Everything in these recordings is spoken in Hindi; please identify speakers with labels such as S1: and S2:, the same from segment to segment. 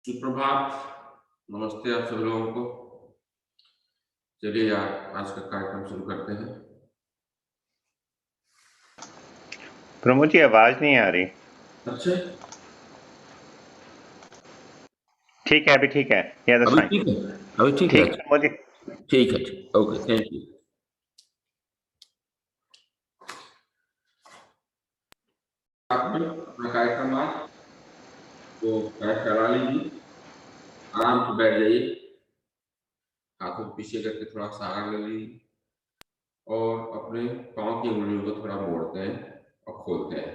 S1: सुप्रभात, नमस्ते आप सभी लोगों को। चलिए आज का कार्यक्रम शुरू करते हैं।
S2: प्रमोद जी आवाज नहीं आ रही।
S1: अच्छा,
S2: ठीक है, अभी ठीक है। या दैट्स
S1: अभी
S2: फाइन।
S1: ठीक है? अभी ठीक है?
S2: ठीक है
S1: अच्छा,
S2: प्रमोद जी।
S1: ठीक है, ठीक। Okay, thank you. आपने अपना कार्यक्रम आज तो पैर फैला लीजिए, आराम से बैठ जाइए, हाथों को पीछे करके थोड़ा सहारा ले लीजिए और अपने पाँव की उंगलियों को थोड़ा मोड़ते हैं और खोलते हैं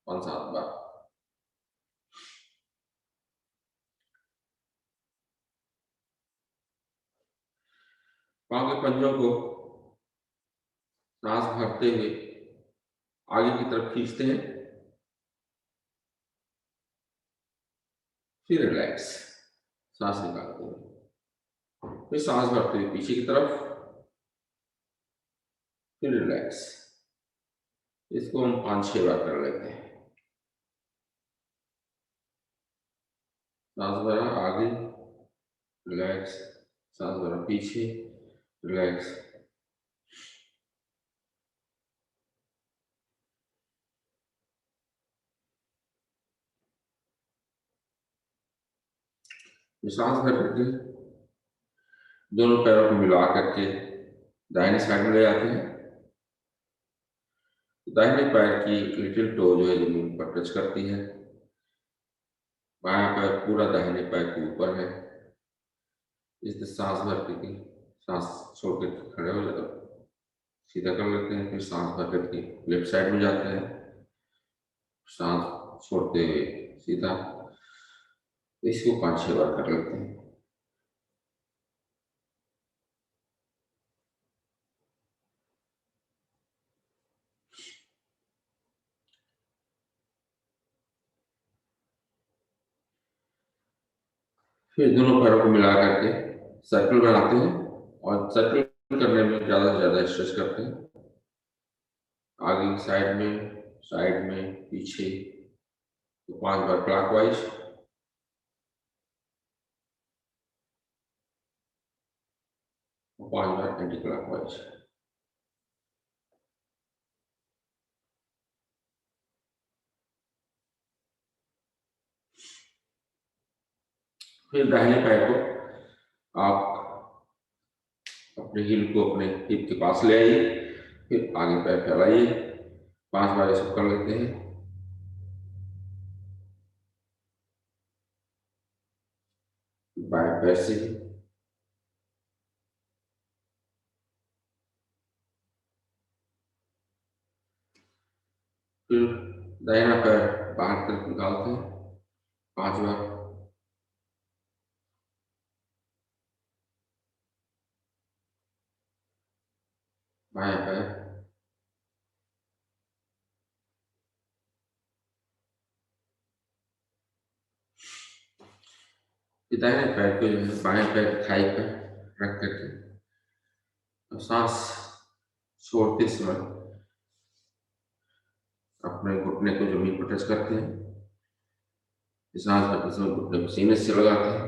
S1: 5-7 बार। पाँव के पंजों को सांस भरते हुए आगे की तरफ खींचते हैं, फिर रिलैक्स, सांस निकालते हैं, फिर सांस भरते हुए पीछे की तरफ, फिर रिलैक्स। इसको हम 5-6 बार कर लेते हैं। सांस भरा आगे, रिलैक्स, सांस भरा पीछे, रिलैक्स। सांस भर करके दोनों पैरों को मिला करके दाहिने साइड में ले जाते हैं। दाहिने पैर की लिटिल टो जो है जमीन पर टच करती है, बायां पैर पूरा दाहिने पैर के ऊपर है। इससे सांस भर के सांस छोड़ के खड़े हो जाते, सीधा कर लेते हैं, फिर सांस भर करके लेफ्ट साइड में जाते हैं, सांस छोड़ते हुए सीधा। इसको 5-6 बार कर लेते हैं। फिर दोनों पैरों को मिला करके सर्कल बनाते हैं और सर्कल करने में ज़्यादा से ज़्यादा स्ट्रेच करते हैं। आगे की साइड में पीछे, तो 5 बार क्लॉकवाइज, 5 बार एंटी क्लॉकवाइज। फिर दाहिने पैर को आप अपने हील को अपने हिप के पास ले आइए, फिर आगे पैर फैलाइए, 5 बार ऐसे कर लेते हैं। बाएं पैर से फिर दाहिना पैर बाहर तरफ निकालते हैं 5 बार। बाएं पैर, फिर दाहिने पैर को जो है बाएं पैर थाई पर रख करके और सांस छोड़ते समय अपने घुटने को जमीन पर टच करते हैं, सांस भरते समय घुटने को सीने से लगाते हैं।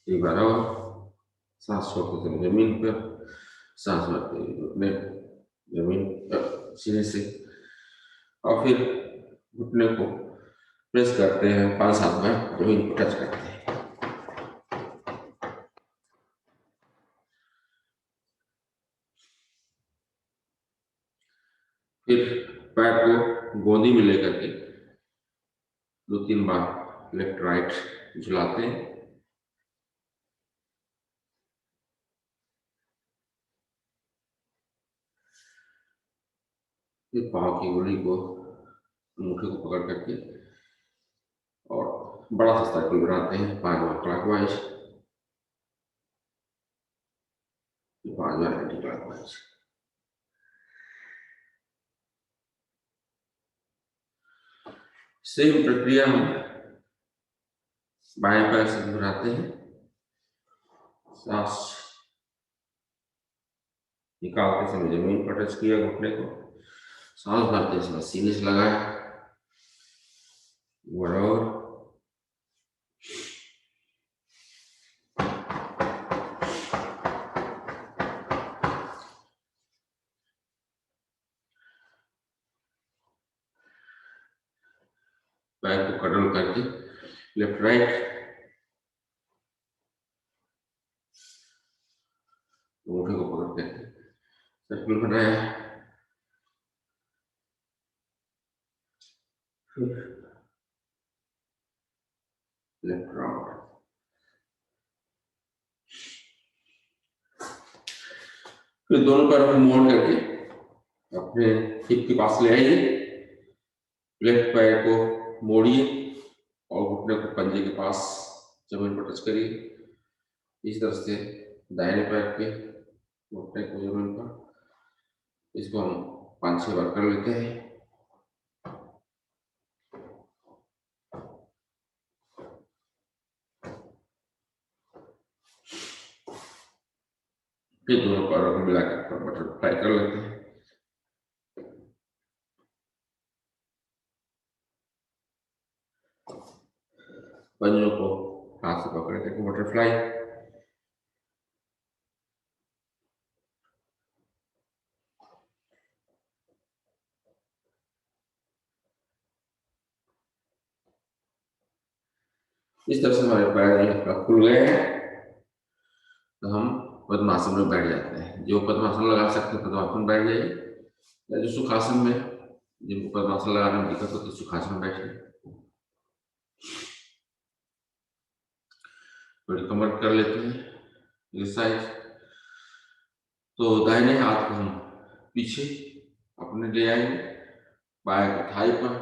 S1: एक बार और सांस छोड़ते समय जमीन पर, सांस भरते हुए घुटने जमीन पर सीने से, और फिर घुटने को प्रेस करते हैं 5-7 बार, जमीन को टच करते हैं। फिर पैर को गोदी में लेकर के 2-3 बार लेफ्ट राइट झुलाते हैं। फिर पाँव की उंगली को, अंगूठे को पकड़ करके और बड़ा सा सर्कल बनाते हैं 5 बार क्लॉकवाइज, 5 बार एंटी क्लॉकवाइज। सेम प्रक्रिया हम बाएं पैर से दोहराते हैं। सांस निकालते समय जमीन पर टच किया घुटने को, सांस भरते समय सीने से लगाया, और पैर को कडल करके लेफ्ट राइट अंगूठे को पकड़ के सर्कल बनाया, फिर लेफ्ट राउंड, फिर दोनों पैरों को मोड़ करके अपने हिप के पास ले आइए, लेफ्ट पैर को मोड़िए और घुटने को पंजे के पास जमीन पर टच करिए। इस तरह से दाहिने पैर के घुटने को जमीन पर, इसको हम 5-6 बार कर लेते हैं। फिर दोनों पैरों को मिलाकर बटरफ्लाई कर लेते हैं। पंजों को हाथ से पकड़ करके बटरफ्लाई, इस तरह से हमारे पैर जो है खुल गए हैं, तो हम पद्मासन में बैठ जाते हैं। जो पद्मासन लगा सकते हैं पद्मासन बैठ जाइए, या जो सुखासन में, जिनको पद्मासन लगाने में दिक्कत होती है सुखासन में बैठिए। थोड़ी कमर कर लेते हैं इस साइड, तो दाहिने हाथ को हम पीछे अपने ले आएंगे, बाएं को थाई पर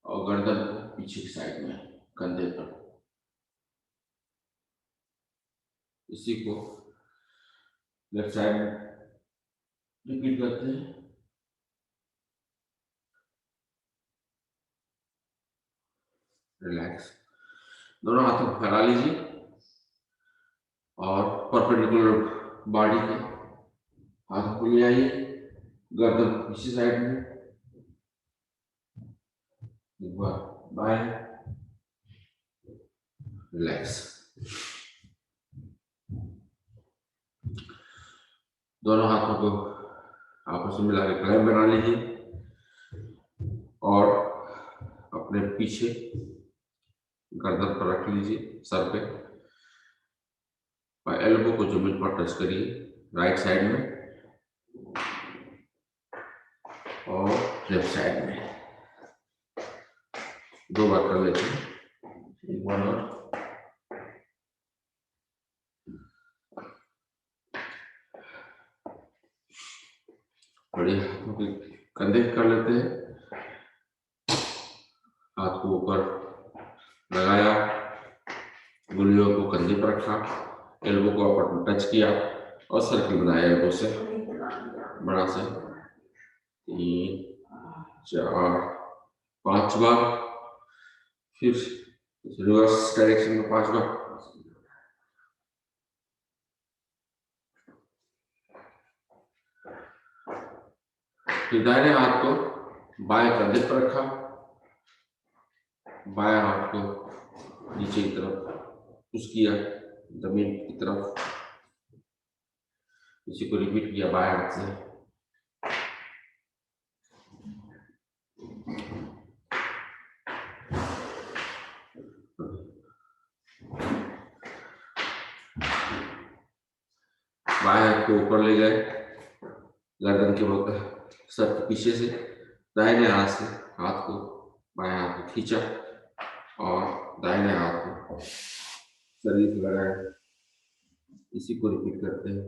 S1: और गर्दन को पीछे की साइड में कंधे पर। इसी को लेफ्ट साइड में रिपीट करते हैं। रिलैक्स, दोनों हाथों को फैला लीजिए और परपेंडिकुलर बॉडी के हाथों को ले आइए, गर्दन पीछे साइड में, एक बार बाएं, रिलैक्स। दोनों हाथों को आपस में मिला के क्लैंप बना लीजिए और अपने पीछे गर्दन पर रख लीजिए, सर पे, और एल्बो को जमीन पर टच करिए राइट साइड में और लेफ्ट साइड में। 2 बार कर लेते हैं, एक बार और। बड़े हाथों के कंधे कर लेते हैं, हाथ को ऊपर लगाया, उंगलियों को कंधे पर रखा, एल्बो को ऊपर टच किया और सर्कल बनाया एल्बो से, बड़ा से 3, 4, 5 बार, फिर रिवर्स डायरेक्शन में 5 बार। फिर दाहिने हाथ को बाएं कंधे पर रखा, बाएं हाथ को नीचे की तरफ पुश किया जमीन की तरफ, इसी को रिपीट किया बाएं हाथ से। बाएं हाथ को ऊपर ले गए, गर्दन के बगल सर के पीछे से, दाहिने हाथ से हाथ को बाएं हाथ को खींचा और दाहिने हाथ को शरीर से लगाया। इसी को रिपीट करते हैं।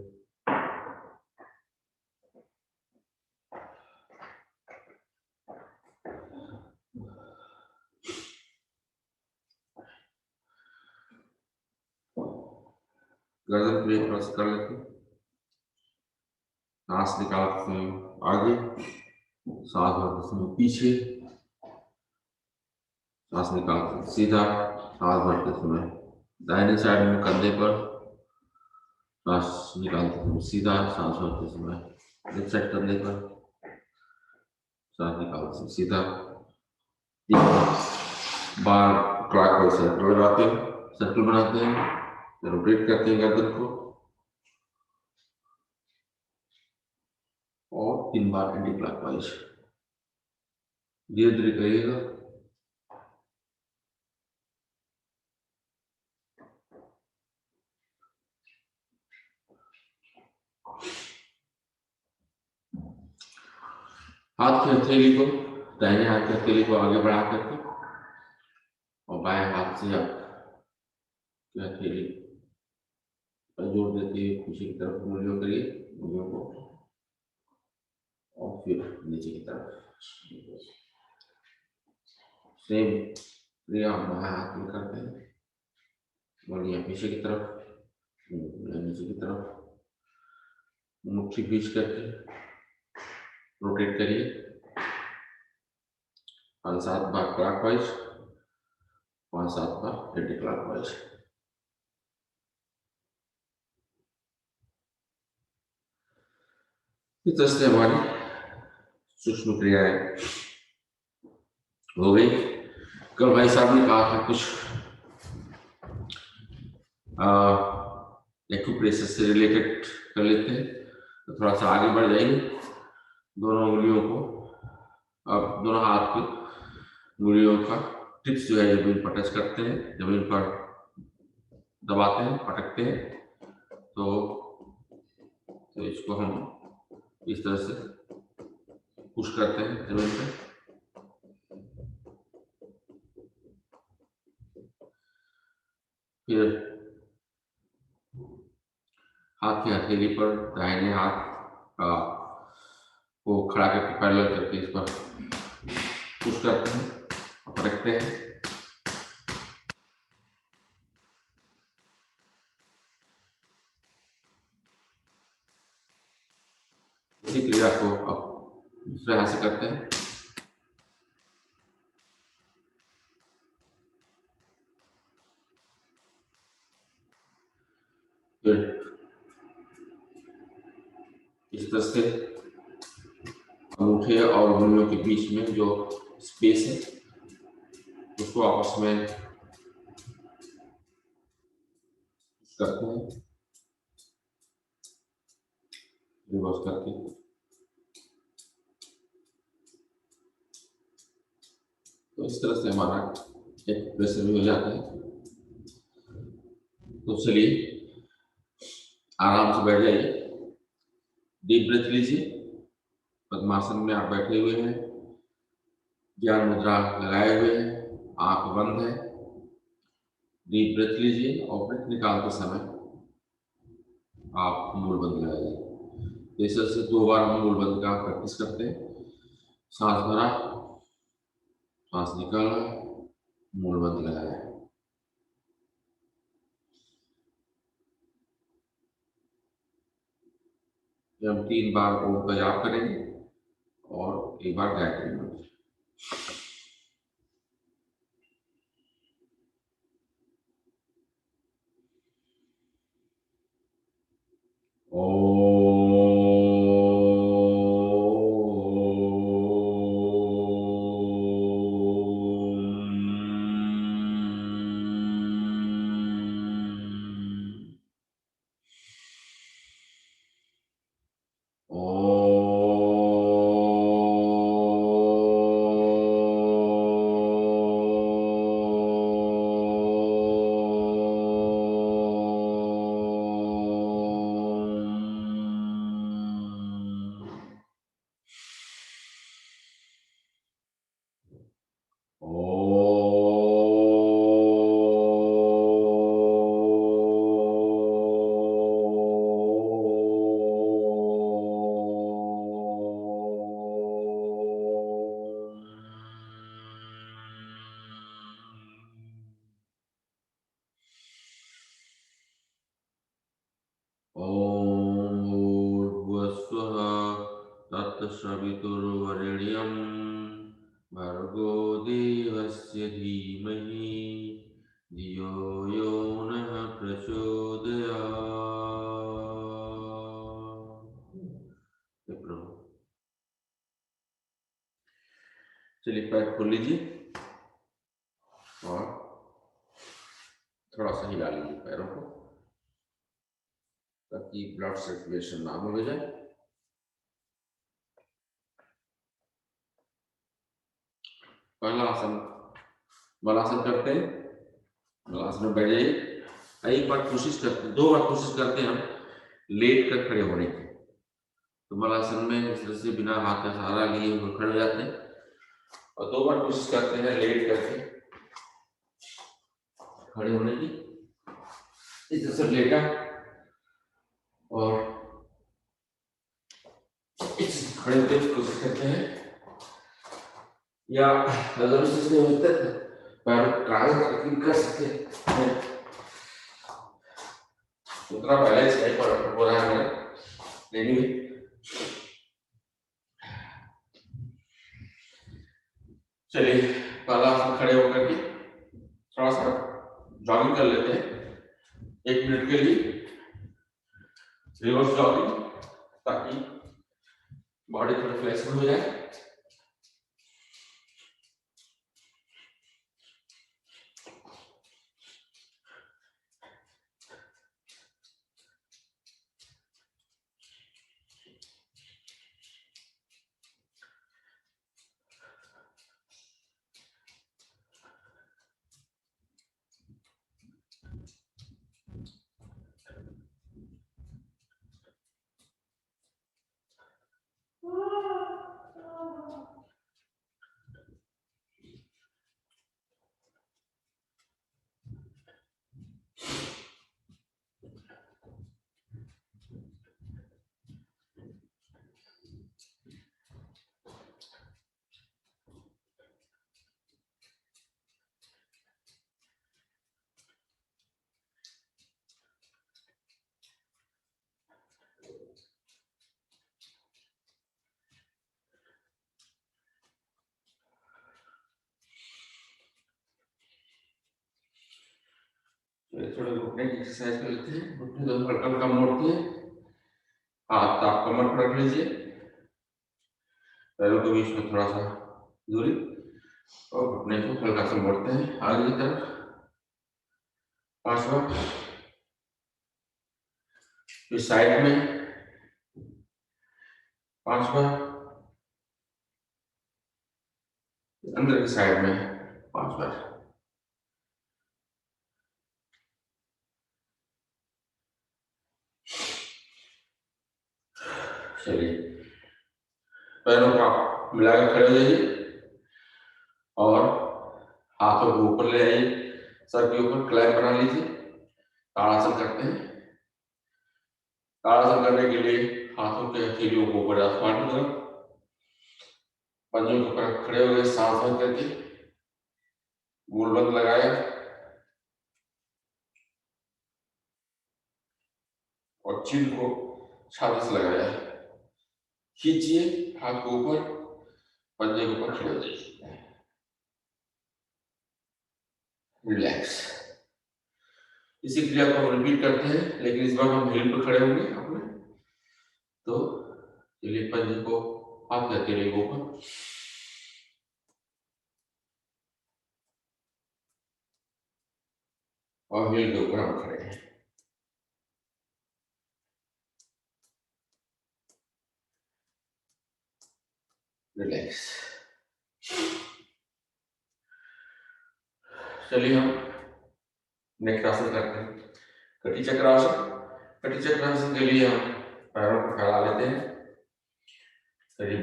S1: गर्दन पे प्रेस कर लेते हैं, सांस निकालते समय आगे, सांस भरते समय पीछे, सांस निकालते सीधा, सांस भरते समय दाहिने साइड में कंधे पर, सांस निकालते समय सीधा, सांस भरते समय लेफ्ट साइड कंधे पर, सांस निकालते समय सीधा। 3 बार क्लॉकवाइज सर्कल लगाते हैं, सर्कल बनाते हैं, रोटेट करते हैं गर्दन को, और 3 बार एंटी क्लॉकवाइज। धीरे धीरे करिएगा। हाथ की हथेली को, दाहिने हाथ की हथेली को आगे बढ़ा करके और बाएं हाथ से आप हथेली पर जोर देते हुए पीछे की तरफ उंगलियों करिए, उंगलियों को, और फिर नीचे की तरफ। सेम क्रिया हम बाएं हाथ में करते हैं। उंगलियां पीछे की तरफ, नीचे की तरफ, मुट्ठी बीच करके रोटेट करिए 5-7 बार क्लॉकवाइज, 5-7 बार एंटी क्लॉकवाइज। इस तरह से हमारी सूक्ष्म क्रियाएं हो गई। कल भाई साहब ने कहा था कुछ एक्यूप्रेशर से रिलेटेड कर लेते हैं, तो थोड़ा सा आगे बढ़ जाएंगे। दोनों उंगलियों को, अब दोनों हाथ की उंगलियों का टिप्स जो है जमीन पर टच करते हैं, जमीन पर दबाते हैं, पटकते हैं, तो इसको हम इस तरह से पुश करते हैं जमीन पे। फिर हाथ की हथेली पर दाहिने हाथ को खड़ा करके पैरेलल करके इस पर पुश करते हैं और पटकते हैं। इसी क्रिया को अब दूसरे हाथ से करते हैं। फिर इस तरह से अंगूठे और उंगलियों के बीच में जो स्पेस है उसको आपस में करते हैं, रिवर्स करके। तो इस तरह से हमारा एक प्रेशर भी हो जाता है। तो चलिए आराम से बैठ जाइए, डीप ब्रेथ लीजिए। पद्मासन में आप बैठे हुए हैं, ज्ञान मुद्रा लगाए हुए हैं, आंख बंद है, डीप ब्रेथ लीजिए और ब्रेथ निकालते समय आप मूल बंद लगाइए। तो इस तरह से 2 बार हम मूल बंद का प्रैक्टिस करते हैं। सांस भरा, सांस निकाला, मूल बंद लगाया। हम 3 बार ओम का जाप करेंगे और 1 बार गायत्री मंत्र। तत्सवितुर्वरेण्यं भर्गो देवस्य धीमहि धियो यो नः प्रचोदयात्। प्रभु चलिए पैर खोल लीजिए और थोड़ा सा हिला लीजिए पैरों को ताकि ब्लड सर्कुलेशन ना हो जाए। पहला आसन बलासन करते हैं, बलासन में बैठ जाइए। एक बार कोशिश करते हैं, 2 बार कोशिश करते हैं हम लेट कर खड़े होने की। तो मलासन में इस तरह से बिना हाथ का सहारा लिए हुए खड़े हो जाते हैं और 2 बार कोशिश करते हैं लेट करके खड़े होने की। इस तरह से लेटा और इस खड़े होकर कोशिश करते हैं, या अगर इससे नहीं होता है पैर ट्राई कर सकते हैं। उतना बैलेंस नहीं पड़ हो रहा है मेरा, लेकिन चलिए पहला आसन खड़े होकर के थोड़ा सा जॉगिंग कर लेते हैं 1 मिनट के लिए, रिवर्स जॉगिंग, ताकि बॉडी थोड़ी फ्लेक्सिबल हो जाए। थोड़े घुटने की एक्सरसाइज कर लेते हैं। घुटने दोनों हल्का हल्का मोड़ते हैं, हाथ आप कमर पर रख लीजिए, पैरों के बीच में थोड़ा सा दूरी, और घुटने को हल्का सा मोड़ते हैं आगे की तरफ 5 बार। फिर साइड में 5 बार, अंदर की साइड में 5 बार। चलिए पैरों को आप मिलाकर खड़े हो जाइए और हाथों को ऊपर ले आइए, सर के ऊपर क्लैंप बना लीजिए। ताड़ासन करते हैं। ताड़ासन करने के लिए हाथों के हथेलियों को ऊपर आसमान की तरफ, पंजों के ऊपर खड़े हो गए, सांस बंद करके गोलबंद लगाया और चिन को छाती से लगाया, खींचिए हाथ को ऊपर, पंजे के ऊपर खड़े हो जाइए, रिलैक्स। इसी क्रिया को हम रिपीट करते हैं, लेकिन इस बार हम हिल पर खड़े होंगे अपने। तो चलिए पंजे को हाथ के हथेली के ऊपर, और हिल के ऊपर हम खड़े हैं। रिलैक्स। चलिए हम नेक्स्ट आसन करते हैं, कटी चक्रासन। कटी चक्रासन के लिए हम पैरों को फैला लेते हैं, करीब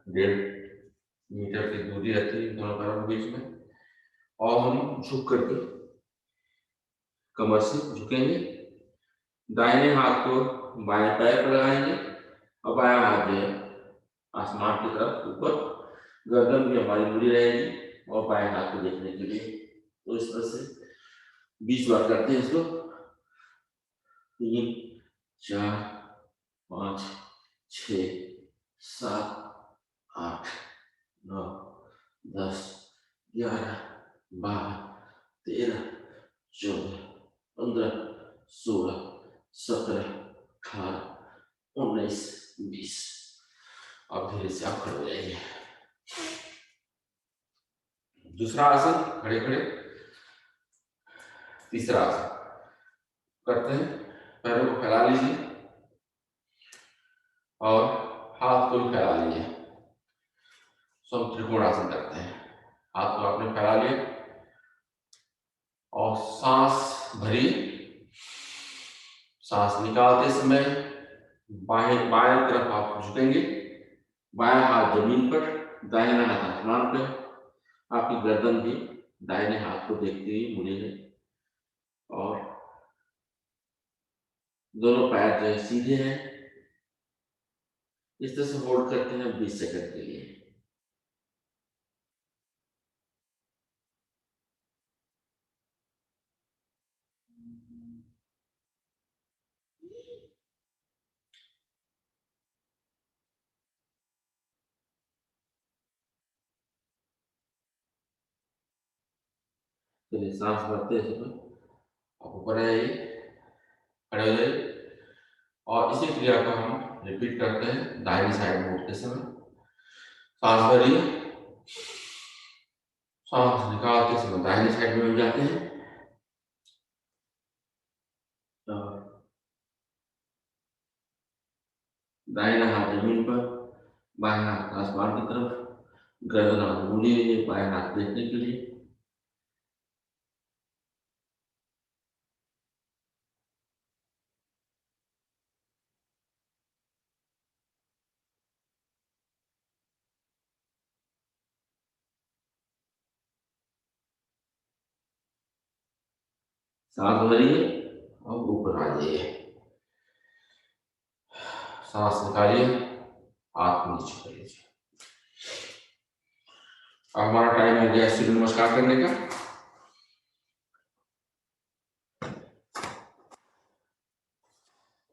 S1: 1.5 मीटर की दूरी रहती है दोनों पैरों के बीच में, और हम झुक करके कमर से झुकेंगे, दाहिने हाथ को बाएं पैर पर लगाएंगे और बायां हाथ जो है आसमान की तरफ ऊपर, गर्दन भी हमारी मुड़ी रहेगी और बाएं हाथ को देखने के लिए। तो इस तरह से 20 बार करते हैं इसको। 3 4 5 6 7 8 9 10 11 12 13 14 15 16 17 18 19 20। अब धीरे से आप खड़े हो जाइए। दूसरा आसन खड़े खड़े। तीसरा आसन करते हैं, पैरों को फैला लीजिए और हाथ को भी फैला लीजिए। सो हम त्रिकोण आसन करते हैं। हाथ को आपने फैला लिया और सांस भरी, सांस निकालते समय बाएं बाएं तरफ आप झुकेंगे, बायां हाथ जमीन पर, दाहिना हाथ आसमान पे। आपकी गर्दन भी दाहिने हाथ को देखते हुए मुड़ी है और दोनों पैर जो है सीधे हैं। इस तरह से होल्ड करते हैं 20 सेकंड के लिए। चलिए सांस भरते हैं इसमें, आप ऊपर आइए, खड़े हो जाइए और इसी क्रिया को हम रिपीट करते हैं दाहिनी साइड में उठते समय। सांस भरिए, सांस निकालते समय दाहिनी साइड में उठ जाते हैं। दाहिना हाथ जमीन पर, बाएं हाथ आसमान की तरफ, गर्दन हाथ मुड़ी हुई है बाएं हाथ देखने के लिए। सांस भरिए और ऊपर आ जाइए। सांस निकालिए, हाथ को नीचे कर लीजिए। अब हमारा टाइम हो गया सूर्य नमस्कार करने का।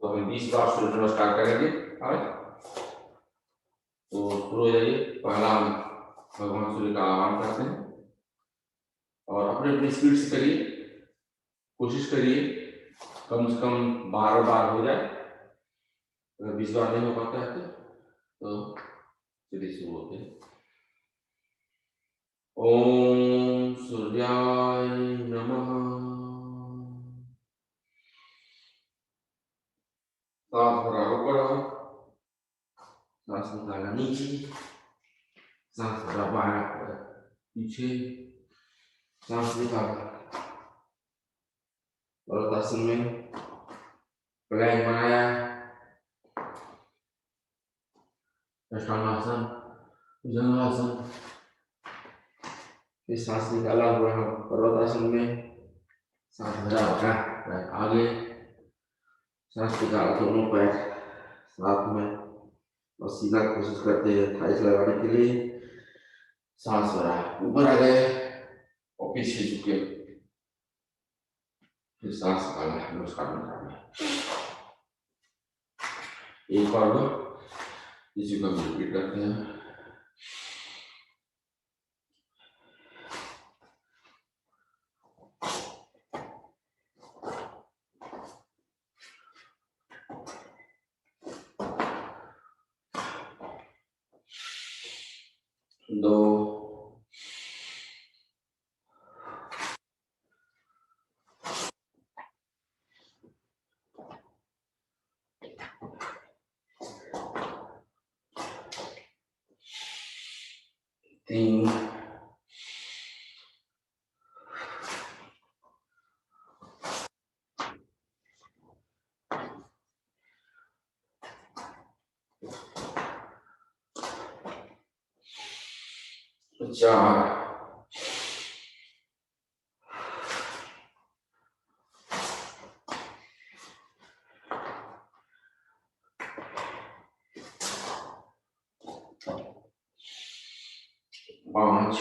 S1: तो हम 20 बार सूर्य नमस्कार करेंगे आज। तो शुरू हो जाइए। पहला हम भगवान सूर्य का आह्वान करते हैं और अपने अपनी स्पीड से करिए। कोशिश करिए कम से कम 12 बार हो जाए। अगर 20 बार नहीं हो पाता है तो चलिए शुरू होते हैं। ओम सूर्याय नमः। सांस भरा ऊपर आओ, सांस निकाला नीचे, सांस भरा बायां पीछे, सांस निकाला और आसन में प्लैंक बनाया, अष्टांगासन, भुजंगासन। फिर सांस निकाला हुआ हम पर्वतासन में, सांस भरा होगा पैर आगे, सांस निकाला दोनों पैर साथ में और सीधा कोशिश करते हैं थाइस लगाने के लिए। सांस भरा ऊपर आ गए और पीछे झुके, फिर सांस निकाला नमस्कार में। एक बार इसी को हम रिपीट करते हैं। दो, तीन, चार, 5,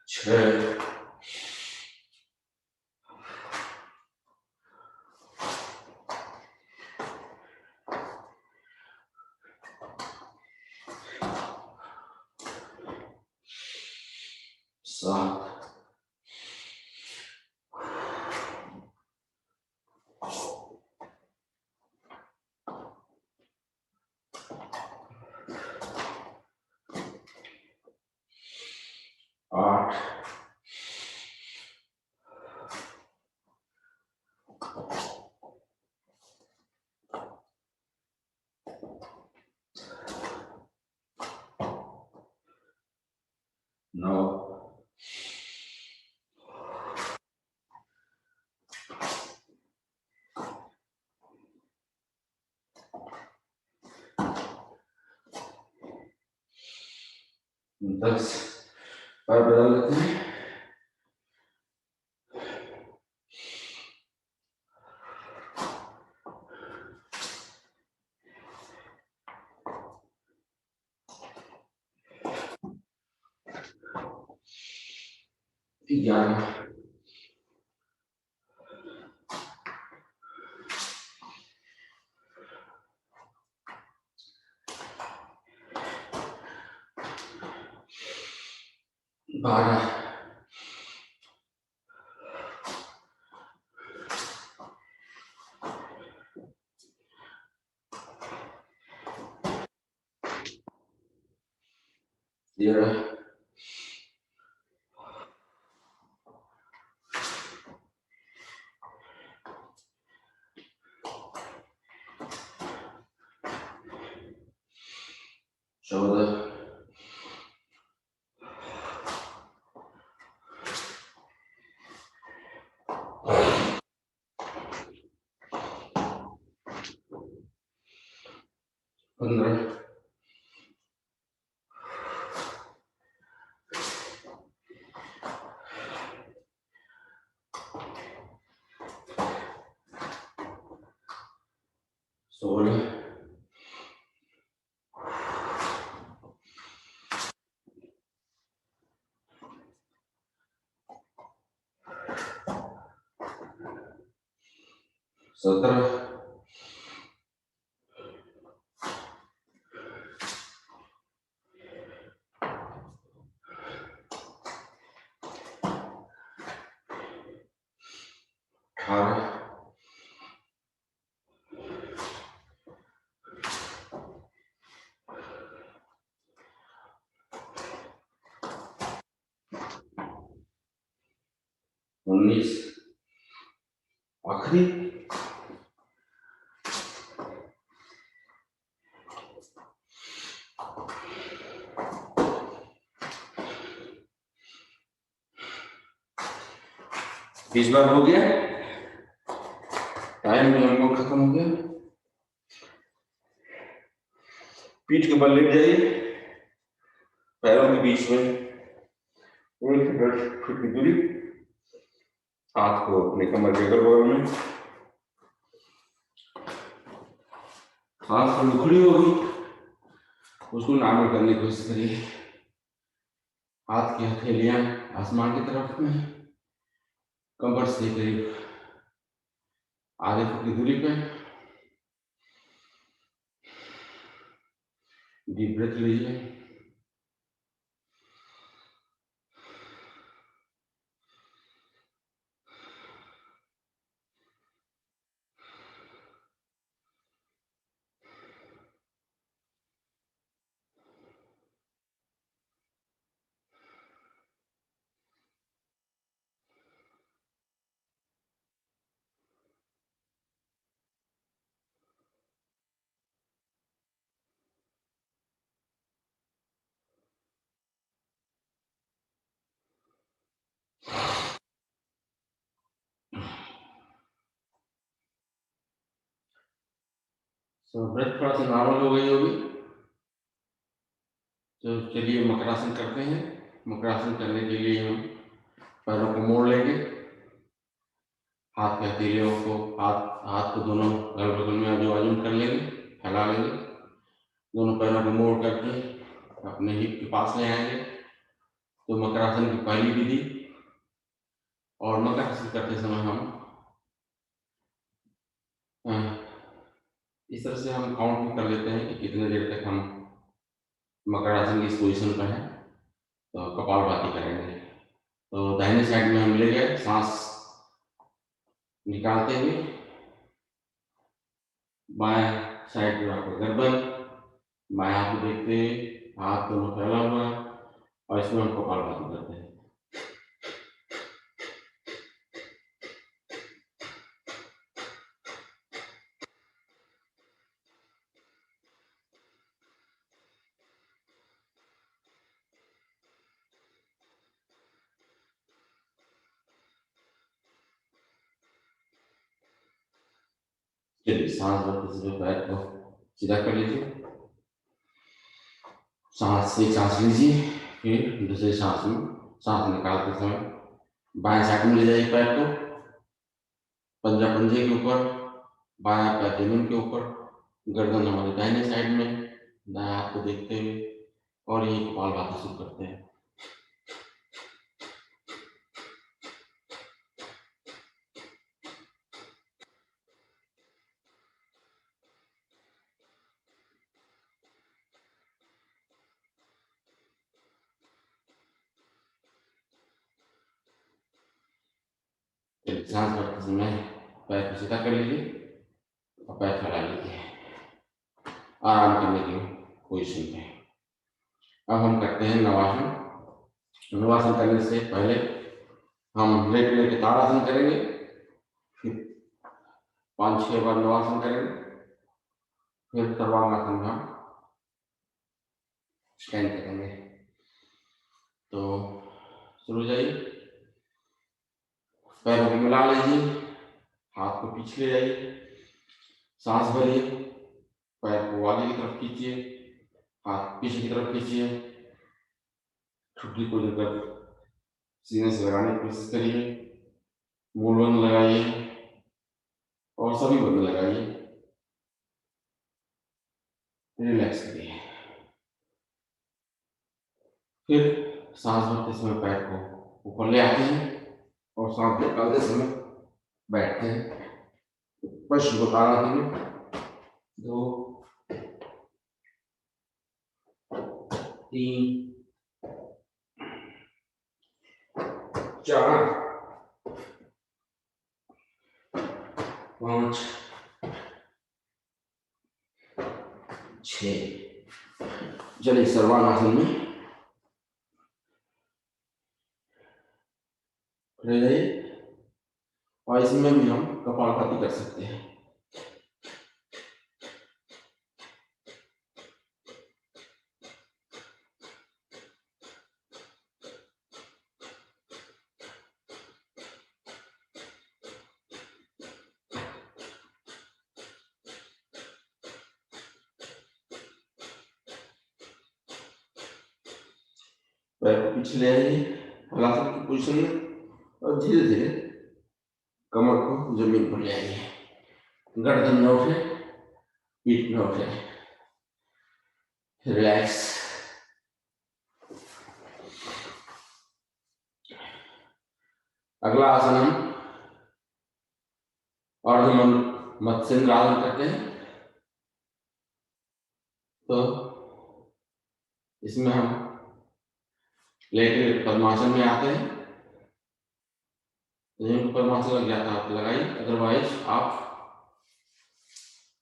S1: 6, 7, 8, 9, 10 पैर बदल लेते हैं। या 12 13 14 15 16 17 18 19 आखिरी 20 बार हो गया। टाइम भी लगभग खत्म हो गया। पीठ के बल लेट जाइए, पैरों के बीच में 1 से 10 फुट की दूरी, हाथ को अपने कमर के अगल बगल में, हाथ में खुली होगी उसको नॉर्मल करने की कोशिश करिए। हाथ की हथेलियां आसमान की तरफ में, कमर से करीब आधे फुट की दूरी पे। डीप ब्रेथ लीजिए। ब्रेथ थोड़ा सा नॉर्मल हो गई होगी तो चलिए मकरासन करते हैं। मकरासन करने के लिए हम पैरों को मोड़ लेंगे, हाथ के हथेलियों को हाथ को दोनों अगल बगल में आजू बाजू कर लेंगे, फैला लेंगे। दोनों पैरों को मोड़ करके अपने हिप के पास ले आएंगे। तो मकरासन की पहली विधि, और मकरासन करते समय हम इस तरह से हम काउंट भी कर लेते हैं कि कितने देर तक हम मकरासन की इस पोजीशन पर है। तो कपालभाति करेंगे। तो दाहिने साइड में हम ले गए, सांस निकालते हुए बाएं साइड में आपको गर्दन, बाएं हाथ को देखते हुए हाथ दोनों फैला हुआ, और इसमें हम कपालभाति करते हैं। चलिए सांस भरते समय पैर को सीधा कर लीजिए, सांस से सांस लीजिए, फिर दूसरी सांस में सांस निकालते समय बाएं साइड में ले जाइए पैर को, पंजा पंजे के ऊपर, बायां पैर जमीन के ऊपर, गर्दन हमारे दाहिने साइड में, दाएं हाथ को देखते हुए, और ये कपालभाति शुरू करते हैं। सांस भरते समय पैर को सीधा कर लीजिए और पैर फैला लीजिए, आराम करने की पोजीशन में। अब हम करते हैं नवासन। नवासन करने से पहले हम लेट लेके ताड़ासन करेंगे, फिर 5-6 बार नवासन करेंगे, फिर सर्वांगासन में हम स्टैंड करेंगे। तो शुरू हो जाइए, पैरों को मिला लीजिए, हाथ को पीछे ले जाइए, सांस भरिए, पैर को आगे की तरफ खींचिए, हाथ पीछे की तरफ खींचिए, ठुड्डी को लेकर सीने से लगाने की कोशिश करिए, मूल बंद लगाइए और सभी बंद लगाइए, रिलैक्स करिए। फिर सांस भरते समय पैर को ऊपर ले आते हैं और सांस निकालते समय बैठते हैं। पश्चिम को ताड़ासन में 2, 3, 4, 5, 6। चलिए सर्वांगासन में खड़े रहिए और इसमें भी हम कपालभाति कर सकते हैं। पैर को पीछे ले आइए हलासन की पोजीशन में और धीरे धीरे कमर को जमीन पर ले आइए, गर्दन न उठे, पीठ न उठे, रिलैक्स। अगला आसन हम मत्स्येंद्रासन करते हैं। तो इसमें हम लेटे पद्मासन में आते हैं, पद्मासन लग जाता है आप लगाइए, अदरवाइज आप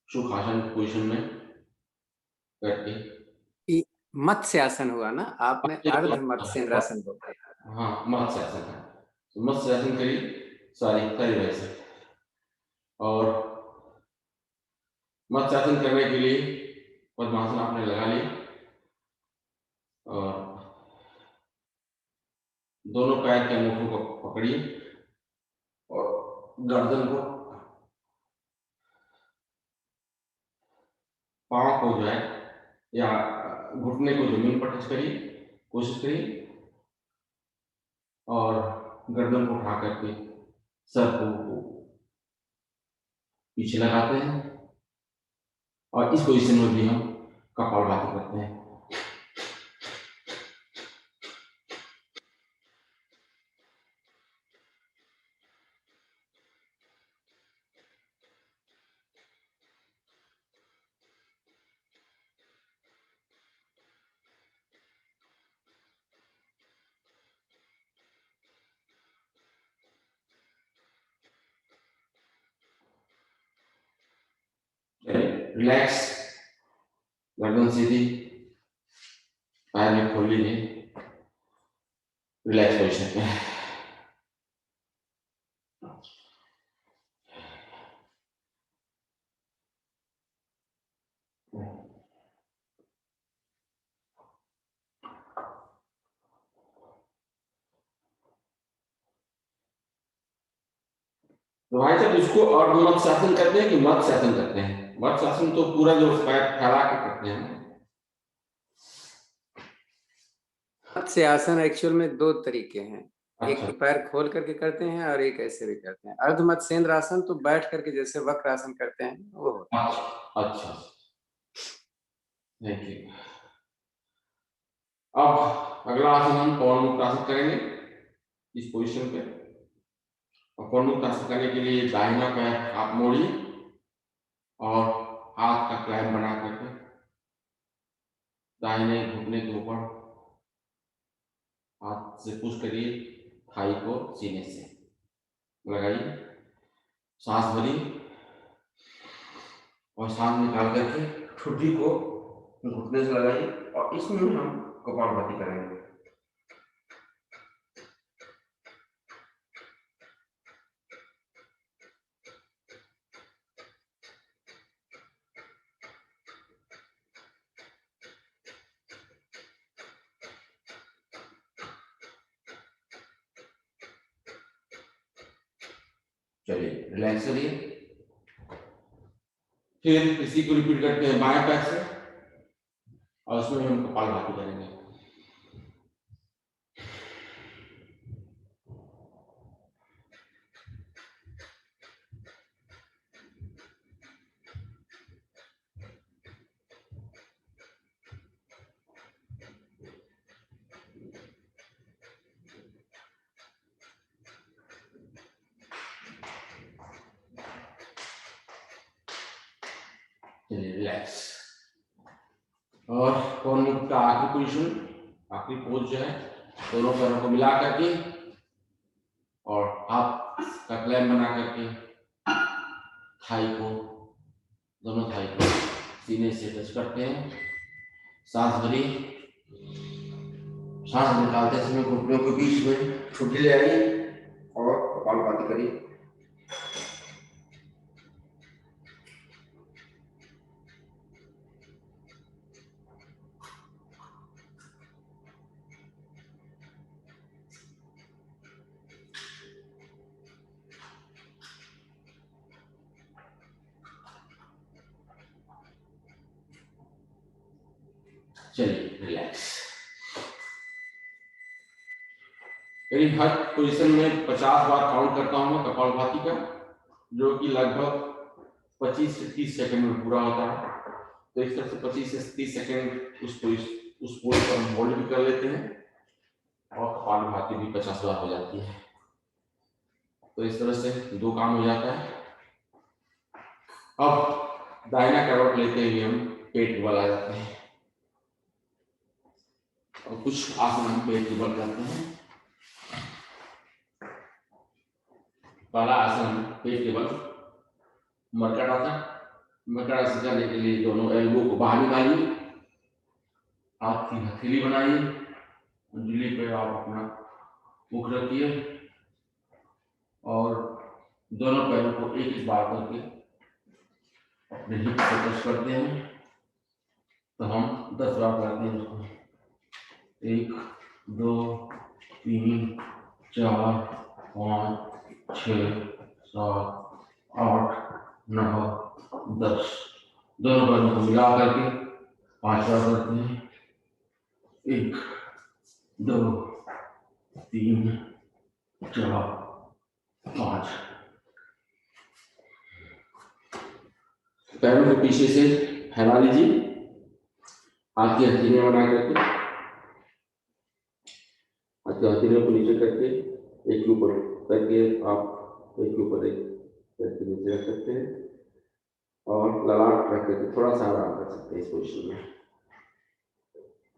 S1: सुखासन पोजीशन में करके।
S3: मत्स्य आसन हुआ ना, आपने अर्ध मत्स्येंद्रासन बोला।
S1: हाँ, मत्स्य आसन है, तो मत्स्य आसन करिए सारी वैसे। और मत्स्य आसन करने के लिए पद्मासन आपने लगा ली और दोनों पैर के अंगूठों को पकड़िए और गर्दन को, पांव को जो है या घुटने को जमीन पर टच करिए, कोशिश करिए, और गर्दन को उठा करके सर को पीछे लगाते हैं और इस पोजीशन में भी हम कपालभाति करते हैं। रिलैक्स, गर्दन सीधी, पैर में खोल लीजिए, रिलैक्स पोजीशन में। तो भाई साहब इसको और मत्स्य आसन करते हैं कि मत्स्य आसन करते हैं? मत्स्य आसन तो पूरा जो पैर फैला के करते हैं,
S3: मत्स्य आसन एक्चुअल में दो तरीके हैं, एक
S1: अच्छा
S3: तो पैर खोल करके करते हैं और एक ऐसे भी करते हैं। अर्ध मत्स्येंद्र आसन तो बैठ करके जैसे वक्र आसन करते हैं वो होता है।
S1: अच्छा अच्छा, थैंक यू। अब अगला आसन हम पवन मुक्त आसन करेंगे इस पोजीशन पे। और पवन मुक्त आसन करने के लिए दाहिना पैर आप मोड़िए और हाथ का क्लैंप बना करके दाहिने घुटने के ऊपर हाथ से पुश करिए, थाई को सीने से लगाइए, सांस भरिए और सांस निकाल करके ठुड्डी को घुटने से लगाइए और इसमें हम कपालभाति करेंगे। चलिए रिलैक्स करिए। फिर इसी को रिपीट करते हैं बाएं पैर से और उसमें हम कपालभाति करेंगे। चलिए रिलैक्स। और पवन मुक्त का आखिरी पोजीशन, आखिरी पोज जो है, दोनों पैरों को मिला करके और हाथ का क्लैंप बना करके थाई को, दोनों थाई को सीने से टच करते हैं। सांस भरिए, सांस निकालते समय घुटनों के बीच में ठुड्डी ले आइए और कपालभाति करिए। चलिए रिलैक्स। यानी हर पोजीशन में 50 बार काउंट करता हूं मैं कपालभाति का, जो कि लगभग 25 से 30 सेकंड में पूरा होता है। तो इस तरह से 25 से 30 सेकंड उस पोज पर हम होल्ड भी कर लेते हैं और कपालभाति भी 50 बार हो जाती है। तो इस तरह से दो काम हो जाता है। अब दाहिना करवट लेते हुए हम पेट के बल आ जाते हैं और कुछ आसन हम पेट के बल करते हैं। पहला आसन पेट के बल मरकट आसन। मरकट आसन करने के लिए दोनों एल्बो को बाहर निकालिए, हाथ की हथेली बनाइए, अंगुली पे आप अपना मुख रखिए और दोनों पैरों को एक एक बार करके अपने हिप से टच करते हैं। तो हम 10 बार करते हैं उसको। 1 2 3 4 5 6 7 8 9 10। दोनों पैरों को मिला करके 5 बार करते हैं। 1 2 3 4 5। पैरों को पीछे से फैला लीजिए, हाथ की हथेलियां बना करके, हाथ की हथेलियों को नीचे करके एक ऊपर करके आप एक ऊपर एक करके नीचे रख सकते हैं और ललाट रख करके थोड़ा सा आराम कर सकते हैं इस पोजीशन में।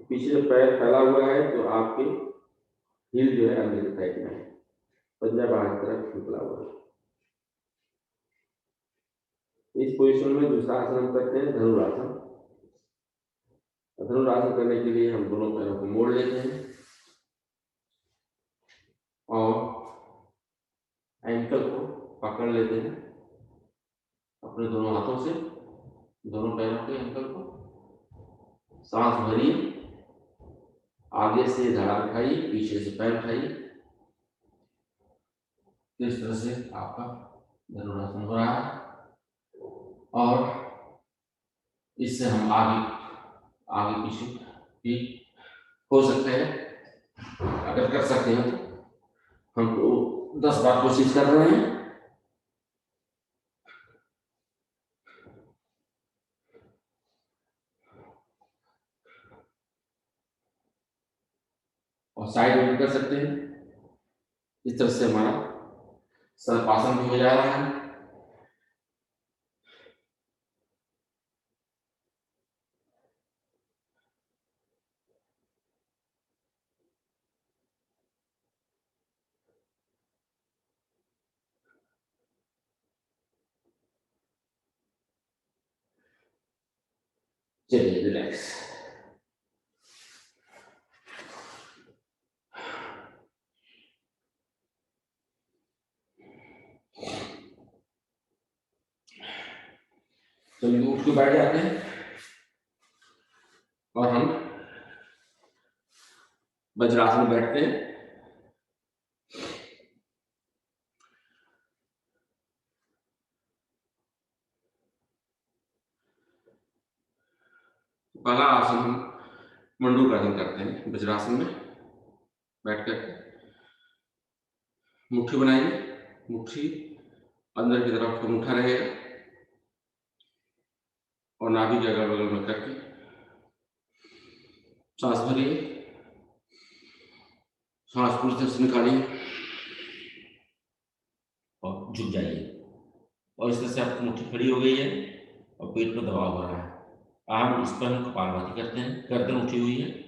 S1: पीछे जब पैर फैला हुआ है तो आपके हील जो है अंदर की साइड में है, पंजा बाहर की तरफ निकला हुआ है। इस पोजीशन में दूसरा आसन हम करते हैं धनुरासन। धनुरासन करने के लिए हम दोनों पैरों को मोड़ लेते हैं और एंकल को पकड़ लेते हैं अपने दोनों हाथों से, दोनों पैरों के एंकल को। सांस भरिए, आगे से धड़ा उठाइए, पीछे से पैर उठाइए। इस तरह से आपका धनुरासन हो रहा है और इससे हम आगे आगे पीछे भी हो सकते हैं। अगर कर सकते हैं तो हम तो 10 बार कोशिश कर रहे हैं। और साइड में भी कर सकते हैं। इस तरह से हमारा सर्पासन भी हो जा रहा है। चलिए रिलैक्स। चलिए उठ के बैठ जाते हैं और हम वज्रासन में बैठते हैं। पहला आसन हम मंडूकासन करते हैं। वज्रासन में बैठ कर मुट्ठी बनाएंगे, मुट्ठी अंदर की तरफ मुठा रहेगा और नाभि के अगल बगल में करके सांस भरिए, सांस पूरी तरह से निकालिए और झुक जाइए। और इस तरह से आपकी मुट्ठी खड़ी हो गई है और पेट में दबाव हो रहा है। आम इस पर हम कपालभाति करते हैं। गर्दन उठी हुई है,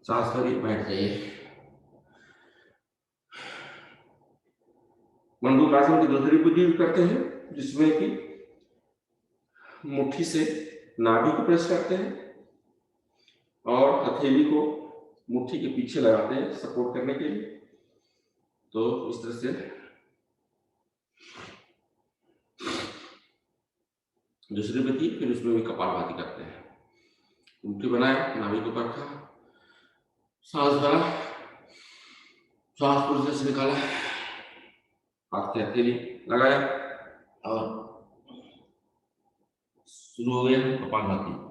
S1: सांस भरिए, बैठ जाइए। मंडूकासन की दूसरी विधि करते हैं जिसमें कि मुट्ठी से नाभि को प्रेस करते हैं और हथेली को मुट्ठी के पीछे लगाते हैं सपोर्ट करने के लिए। तो इस तरह से दूसरी विधि, फिर उसमें भी कपालभाति करते हैं। मुट्ठी बनाए, नाभि को परखा, सांस भरा, सांस पूरी तरह से निकाला, हाथ की हथेली लगाया और शुरू हो गया कपालभाति।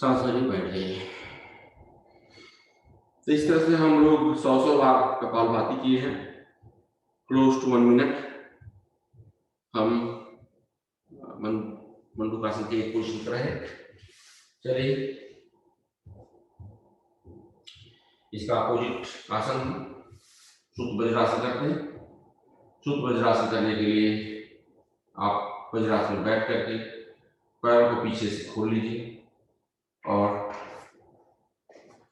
S1: सांस भरी, बैठ जाइए। तो इस तरह से हम लोग 100 बार कपालभाति किए हैं। क्लोज टू 1 मिनट हम मंडूकासन की एक पोजीशन पर है। चलिए इसका अपोजिट आसन शुद्ध वज्रासन करते हैं। शुद्ध वज्रासन करने के लिए आप वज्रासन में बैठ करके पैरों को पीछे से खोल लीजिए और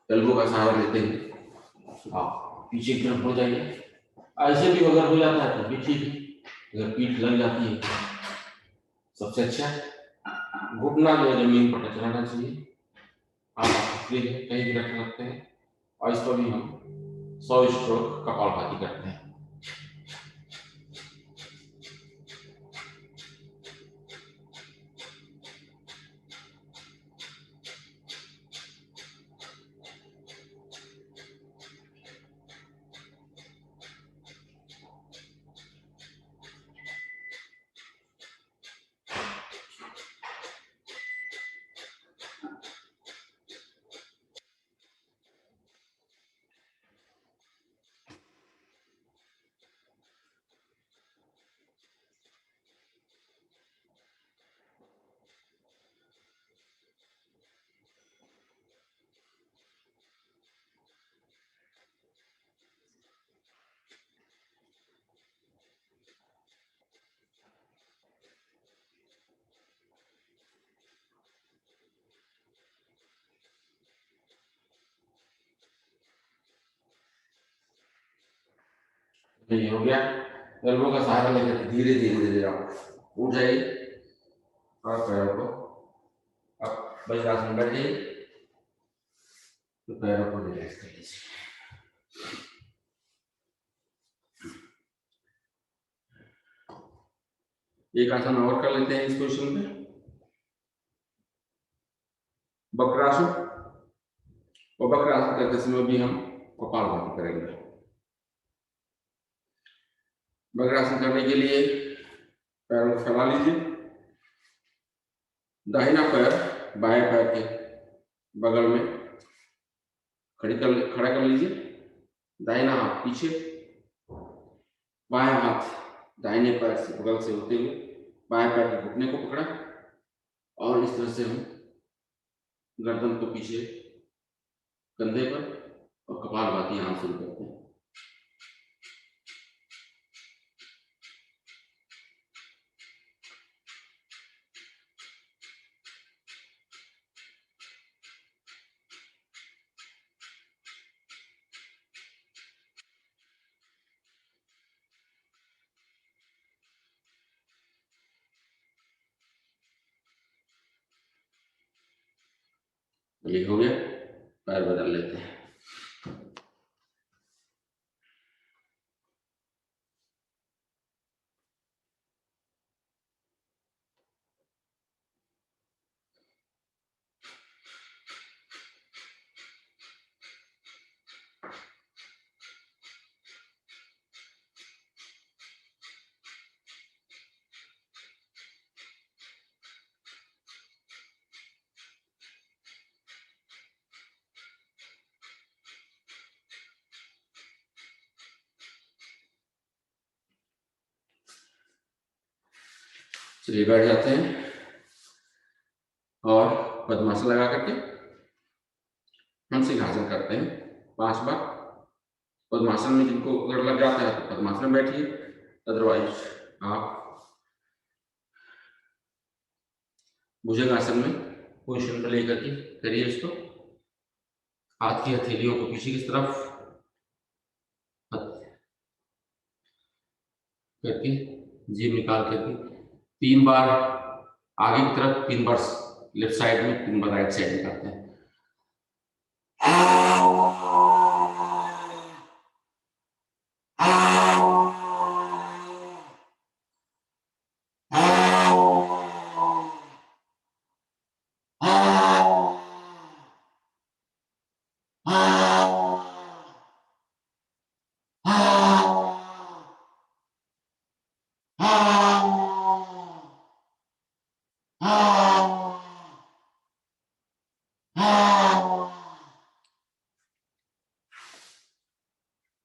S1: एल्बो का सहारा लेते हुए आप पीछे की तरफ हो जाइए। ऐसे भी अगर हो जाता है तो भी ठीक है, अगर पीठ लग जाती है सबसे अच्छा घुटना जो है जमीन पर टच रहना चाहिए। आप कहीं भी रख सकते हैं और इस पर भी हम 100 स्ट्रोक कपालभाति करते हैं। ये हो गया। एल्बो का सहारा लेकर धीरे धीरे धीरे आप उठ जाइए और पैरों को अब वज्रासन में बैठ जाइए, तो पैरों को रिलैक्स कर लीजिए। एक आसन और कर लेते हैं इस पोजिशन में, वक्रासन। और वक्रासन करते समय भी हम कपालभाति करेंगे। वक्रासन करने के लिए पैरों को फैला लीजिए, दाहिना पैर बाएं पैर के बगल में खड़ा कर लीजिए, दाहिना हाथ पीछे, बाएं हाथ दाहिने पैर से बगल से होते हुए बाएं पैर के घुटने को पकड़ा, और इस तरह से हम गर्दन को पीछे कंधे पर और कपालभाति यहाँ शुरू करते हैं। ये हो गया, पैर बदल लेते हैं। चलिए बैठ जाते हैं और पद्मासन लगा करके हम सिंहासन करते हैं 5 बार। पद्मासन में जिनको अगर लग जाता है तो पद्मासन में बैठिए, अदरवाइज आप भुजंगासन में पोजिशन पर लेकर के करिए इसको। हाथ की हथेलियों को पीछे की तरफ करके जीभ निकाल करके 3 बार आगे की तरफ, 3 बार लेफ्ट साइड में, 3 बार राइट साइड में करते हैं।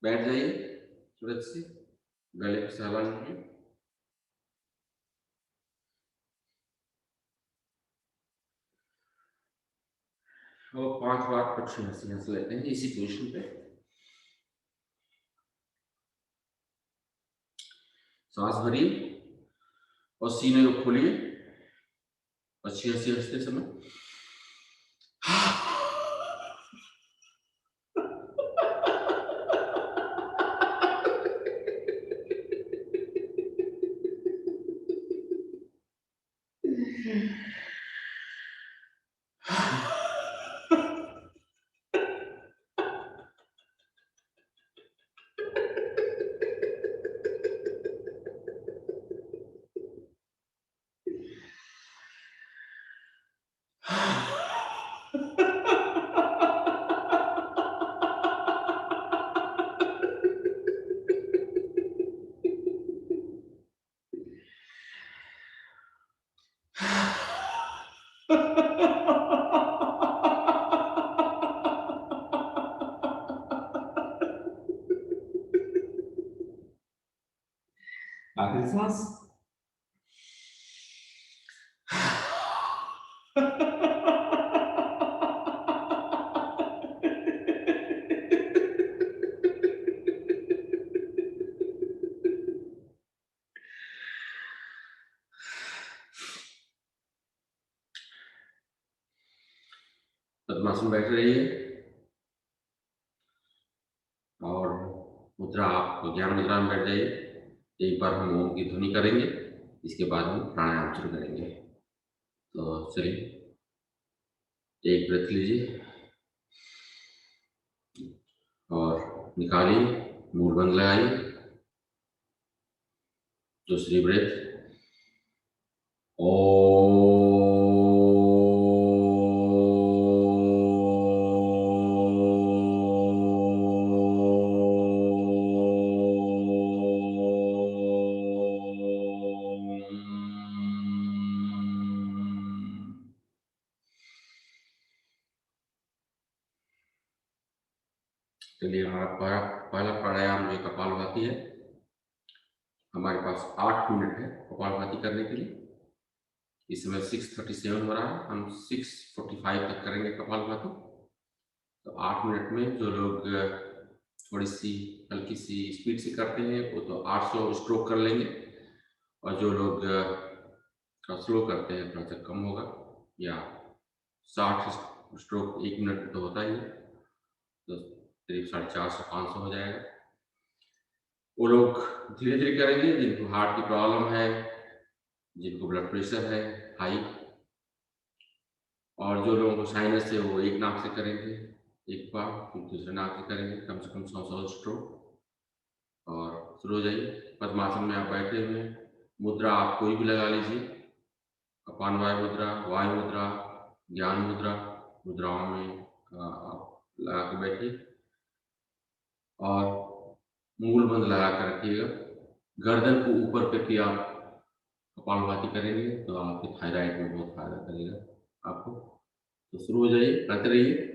S1: बैठ जाइए सूरज से, गले को सहला लीजिए। और 5 बार पक्षी हंसी हंस लेते हैं इसी पोजिशन पे। सांस भरिए और सीने को खोलिए अच्छी हंसी हंसते समय। आखिरी सांस। पद्मासन बैठ रहिए और मुद्रा आप आप ज्ञान मुद्रा में बैठ जाइए। एक बार हम ओम की ध्वनि करेंगे, इसके बाद हम प्राणायाम शुरू करेंगे। तो चलिए, एक ब्रेथ लीजिए और निकालिए, मुंह बंद लगाइए। दूसरी ब्रेथ, चलिए हमारा पहला प्राणायाम जो कपालभाति है, हमारे पास 8 मिनट है कपालभाति करने के लिए। इस समय 6:37 हो रहा है, हम 6:45 तक करेंगे कपालभाति। तो 8 मिनट में जो लोग थोड़ी सी हल्की सी स्पीड से करते हैं वो तो 800 स्ट्रोक कर लेंगे, और जो लोग स्लो करते हैं थोड़ा सा कम होगा, या 60 स्ट्रोक 1 मिनट में तो होता ही है, तो करीब 450-500 हो जाएगा। वो लोग धीरे धीरे करेंगे जिनको हार्ट की प्रॉब्लम है, जिनको ब्लड प्रेशर है हाई, और जो लोगों को साइनस है वो एक नाक से करेंगे एक बार, फिर दूसरे नाक से करेंगे कम से कम 100 स्ट्रोक। और शुरू हो जाइए। पद्मासन में आप बैठे हुए हैं, मुद्रा आप कोई भी लगा लीजिए, अपान वायु मुद्रा, ज्ञान मुद्रा, मुद्राओं में आप लगा के बैठिए और मूल बंद लगा कर रखिएगा। गर्दन को ऊपर करके आप कपालभाति करेंगे तो आपके थायराइड में बहुत फायदा करेगा आपको। तो शुरू हो जाइए, करते रहिए।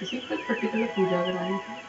S4: किसी का पर्टिकुलर पूजा करानी थी।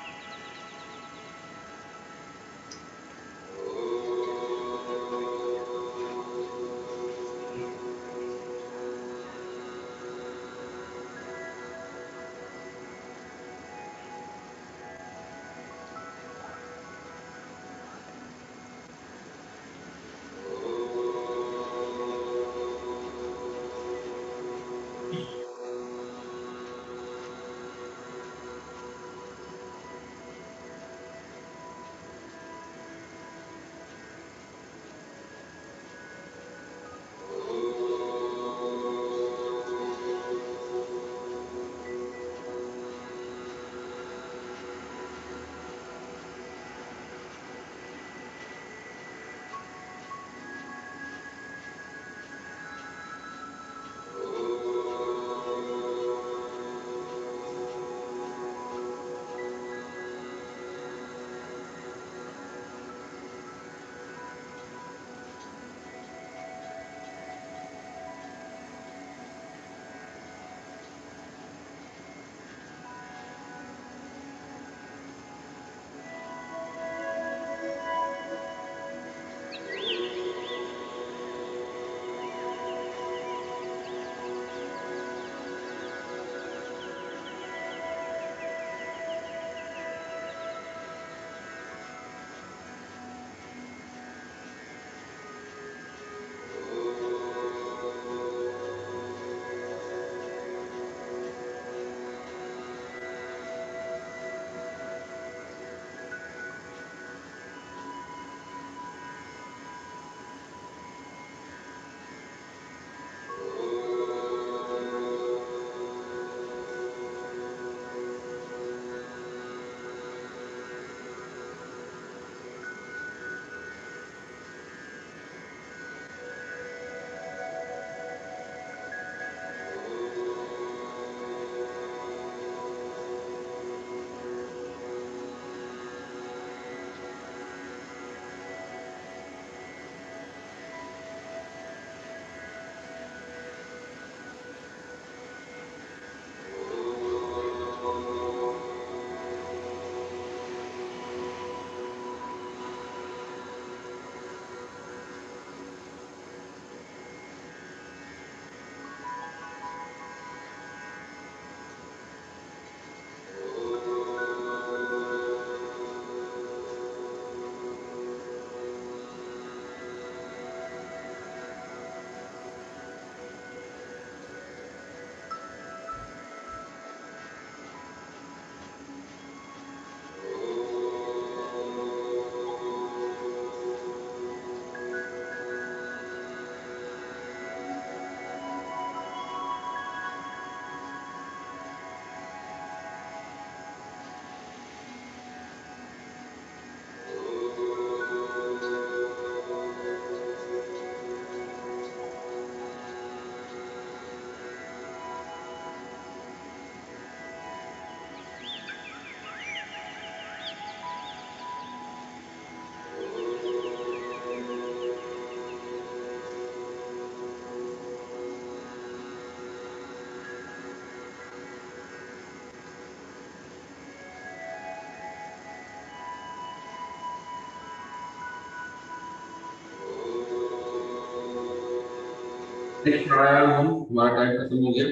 S1: नेक्स्ट प्राणायाम हम हमारा टाइम खत्म हो गया।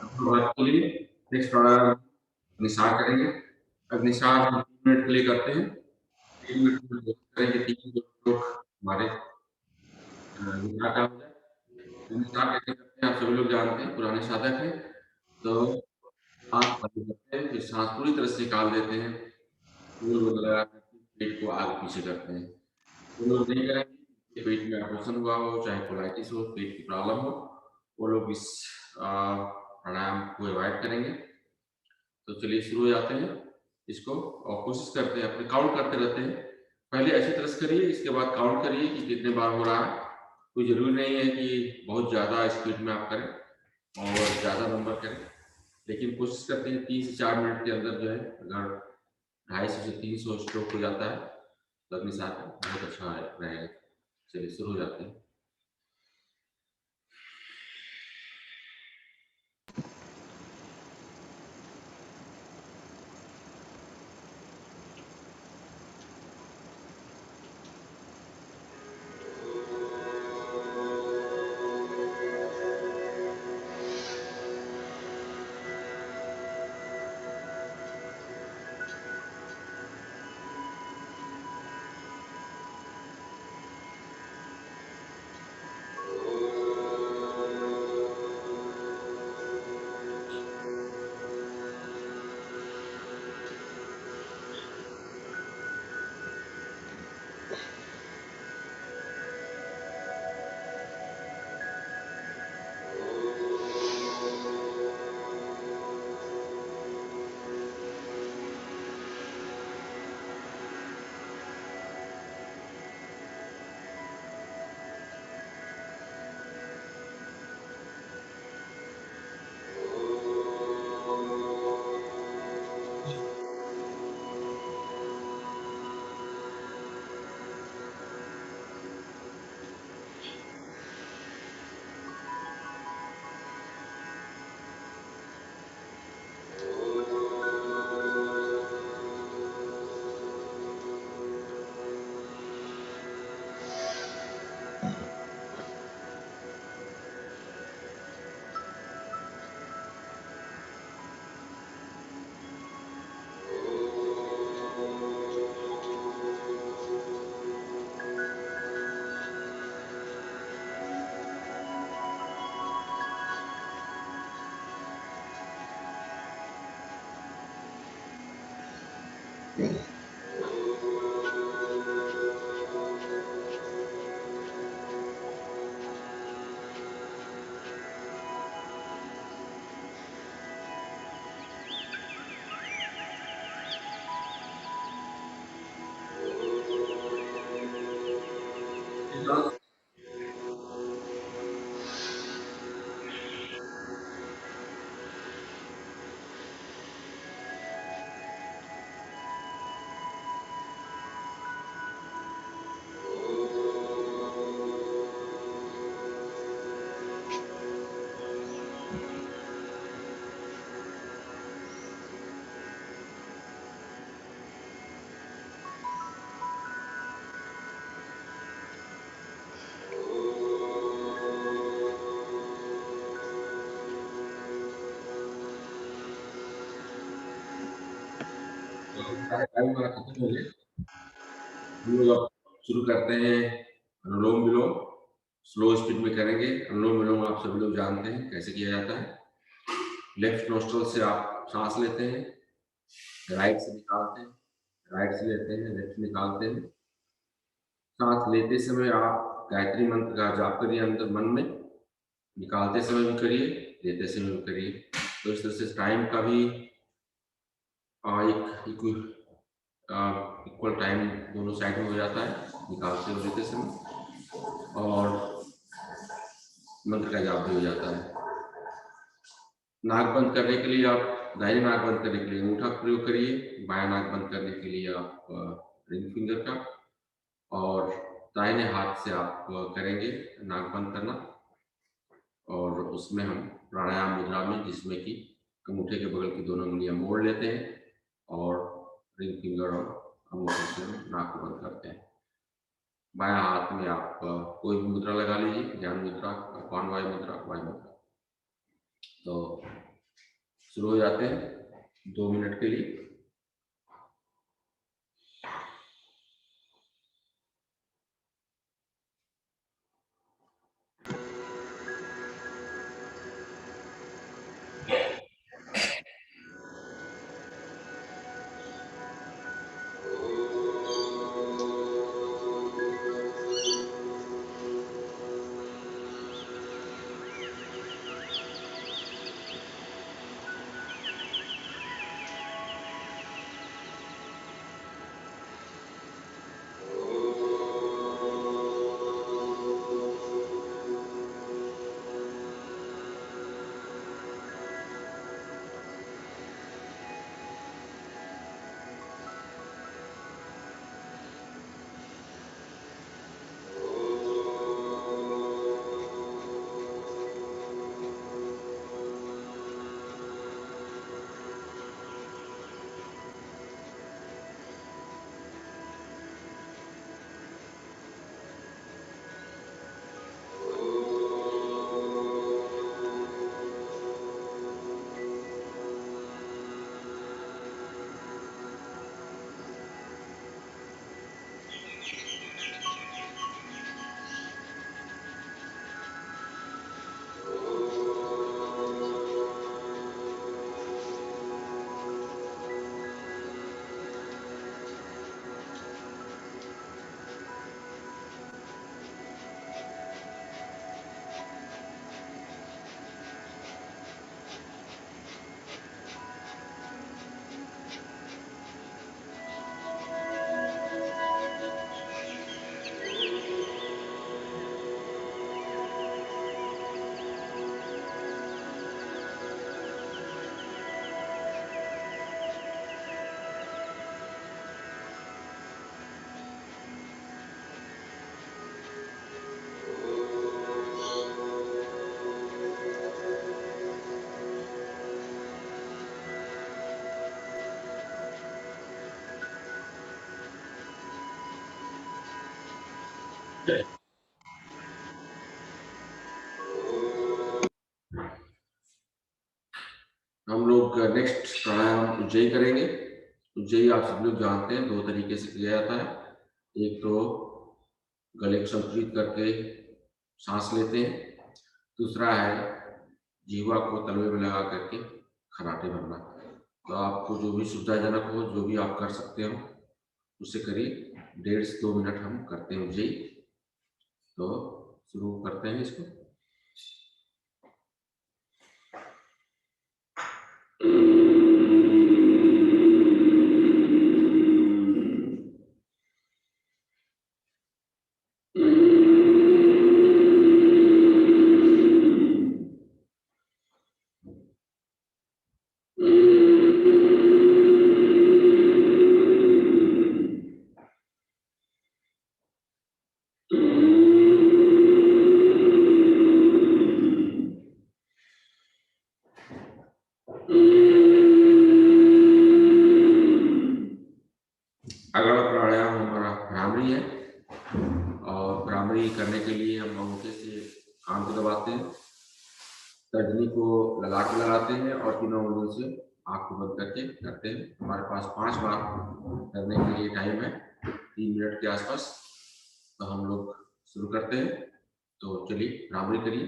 S1: अब बात के लिए नेक्स्ट प्राणायाम अग्निसार करेंगे। अग्निसार हम 3 मिनट के लिए करते हैं। 3 मिनट में करेंगे 3 श्लोक हमारे विचार का हो जाए। अग्निसार कैसे करते हैं आप सभी लोग जानते हैं, पुराने साधक हैं। तो सांस बंद करते हैं, फिर सांस पूरी तरह से निकाल देते हैं, गोल गोल लगा करके पेट को आगे पीछे करते हैं। वो लोग नहीं करेंगे, पेट में ऑपरेशन हुआ हो, चाहे कोलाइटिस हो, पेट की प्रॉब्लम हो, वो लोग इस प्राणायाम को अवॉइड करेंगे। तो चलिए शुरू हो जाते हैं इसको, और कोशिश करते हैं अपने काउंट करते रहते हैं। पहले अच्छी तरह से करिए, इसके बाद काउंट करिए कि कितने बार हो रहा है। कोई जरूरी नहीं है कि बहुत ज़्यादा स्पीड में आप करें और ज़्यादा नंबर करें, लेकिन कोशिश करते हैं 3 से 4 मिनट के अंदर जो है, अगर 250 से 300 स्ट्रोक हो जाता है तो अपने साथ बहुत अच्छा रहेगा। चलिए शुरू हो जाते हैं। टाइम हमारा खत्म हो गया। हम लोग अब शुरू करते हैं अनुलोम विलोम। स्लो स्पीड में करेंगे। अनुलोम विलोम आप सभी लोग जानते हैं कैसे किया जाता है। लेफ्ट नोस्ट्रल से आप सांस लेते हैं, राइट से निकालते हैं, राइट से लेते हैं, लेफ्ट निकालते हैं। सांस लेते समय आप गायत्री मंत्र का जाप करिए अंदर मन में, निकालते समय भी करिए, लेते समय भी करिए। तो इस तरह से टाइम का भी एक इक्वल टाइम दोनों साइड में हो जाता है, निकालते और लेते समय, और मंत्र का जाप भी हो जाता है। नाक बंद करने के लिए आप दाहिने नाक बंद करने के लिए अंगूठा का प्रयोग करिए, बायां नाक बंद करने के लिए आप रिंग फिंगर का, और दाहिने हाथ से आप करेंगे नाक बंद करना। और उसमें हम प्राणायाम मुद्रा में, जिसमें कि अंगूठे के बगल की दोनों उंगलियां मोड़ लेते हैं और रिंग फिंगर और अंगूठे से नाक को बंद करते हैं। बायां हाथ में आप कोई भी मुद्रा लगा लीजिए, ज्ञान मुद्रा, अपान वायु मुद्रा, वायु मुद्रा। तो शुरू हो जाते हैं 2 मिनट के लिए। हम लोग नेक्स्ट प्राणायाम उज्जयी करेंगे। उज्जयी आप सब लोग जानते हैं 2 तरीके से किया जाता है। एक तो गले को संतुलित करके सांस लेते हैं, दूसरा है जीवा को तलवे में लगा करके खराटे भरना। तो आपको जो भी सुविधाजनक हो, जो भी आप कर सकते हो उसे करिए। 1.5 से 2 मिनट हम करते हैं जी। तो शुरू करते हैं इसको। अगला प्राणायाम हमारा भ्रामरी है, और भ्रामरी करने के लिए हम अंगूठे से कान को दबाते हैं, तर्जनी को लगा के लगाते हैं और तीनों उंगलियों से आँख को बंद करके करते हैं। हमारे पास 5 बार करने के लिए टाइम है, 3 मिनट के आसपास। तो हम लोग शुरू करते हैं। तो चलिए भ्रामरी करिए।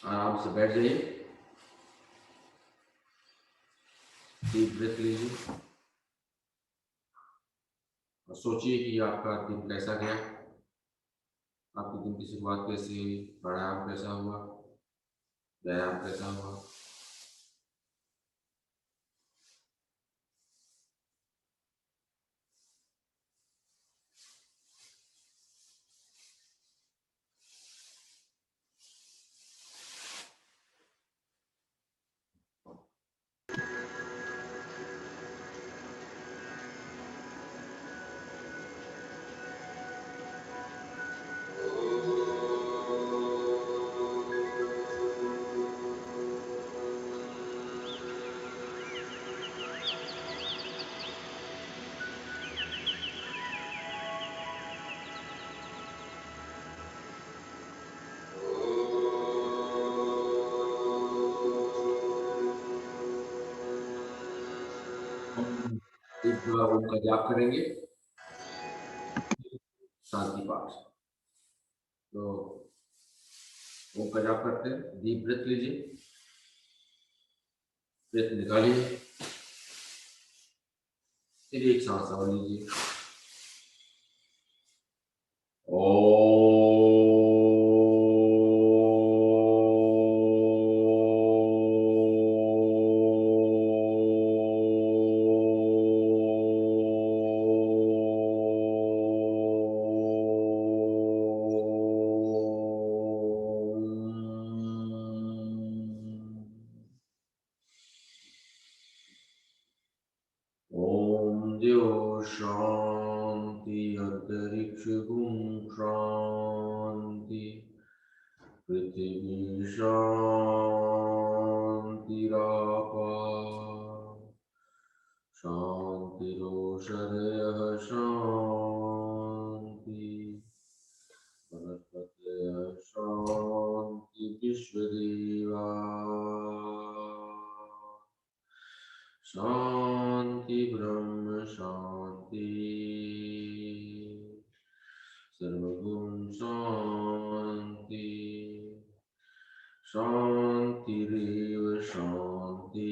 S1: आराम से बैठ जाइए, डीप ब्रेथ लीजिए और सोचिए कि आपका दिन कैसा गया, आपके दिन की शुरुआत कैसी हुई, प्राणायाम कैसा हुआ, व्यायाम कैसा हुआ। हम एक बार ओम का जाप करेंगे, शांति पाठ। तो ओम का जाप करते हैं। डीप ब्रेथ लीजिए, ब्रेथ निकालिए, फिर एक सांस और लीजिए। ओम द्यो शांति अंतरिक्ष गुम शांति, पृथ्वी शांतिरापा शांति शान्तिरोषधयः शान्ति वनस्पतयः शान्ति विश्वदेवा शान्ति ब्रह्म शान्ति सर्वगुण शान्ति शान्तिरेव शान्ति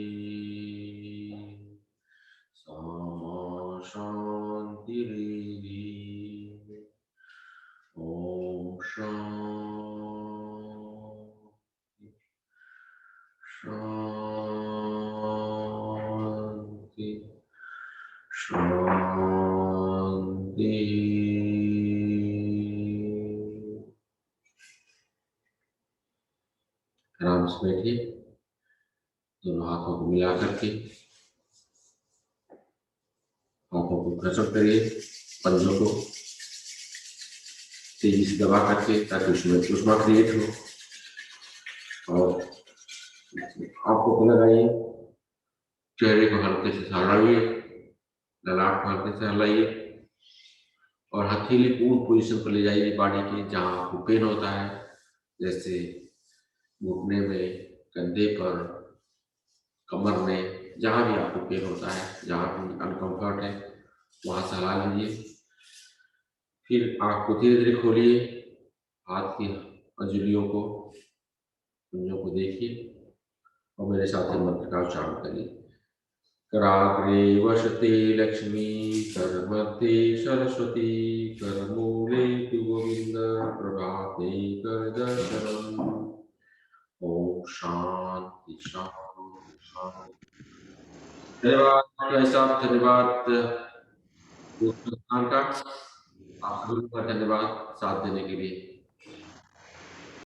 S1: सामा शान्तिरेधि ॐ शान्ति शान्ति शान्ति आराम से बैठिए दोनों हाथों को मिला करके हाथों को प्रसन्न करिए पंजों को तेजी से दबा करके ताकि उसमें ऊष्मा क्रिएट हो और आंखों को लगाइए चेहरे को हल्के से सहलाइए ललाट को हल्के से हिलाइए और हथेली पूर्ण पोजीशन पर ले जाइए बॉडी की जहाँ आपको पेन होता है जैसे घुटने में कंधे पर कमर में जहाँ भी आपको पेन होता है जहाँ भी अनकंफर्ट है वहाँ से हिला लीजिए फिर आँख को धीरे धीरे खोलिए हाथ की अंजुलियों को उंगलियों को देखिए और मेरे साथ मंत्र का उच्चारण करिए कराग्रे वसते लक्ष्मी करमध्ये सरस्वती करमूले तु गोविंद प्रभाते करदर्शनम् ओम शांति शांति शांति धन्यवाद भाई साहब धन्यवाद संस्थान का आप सभी का धन्यवाद साथ देने के लिए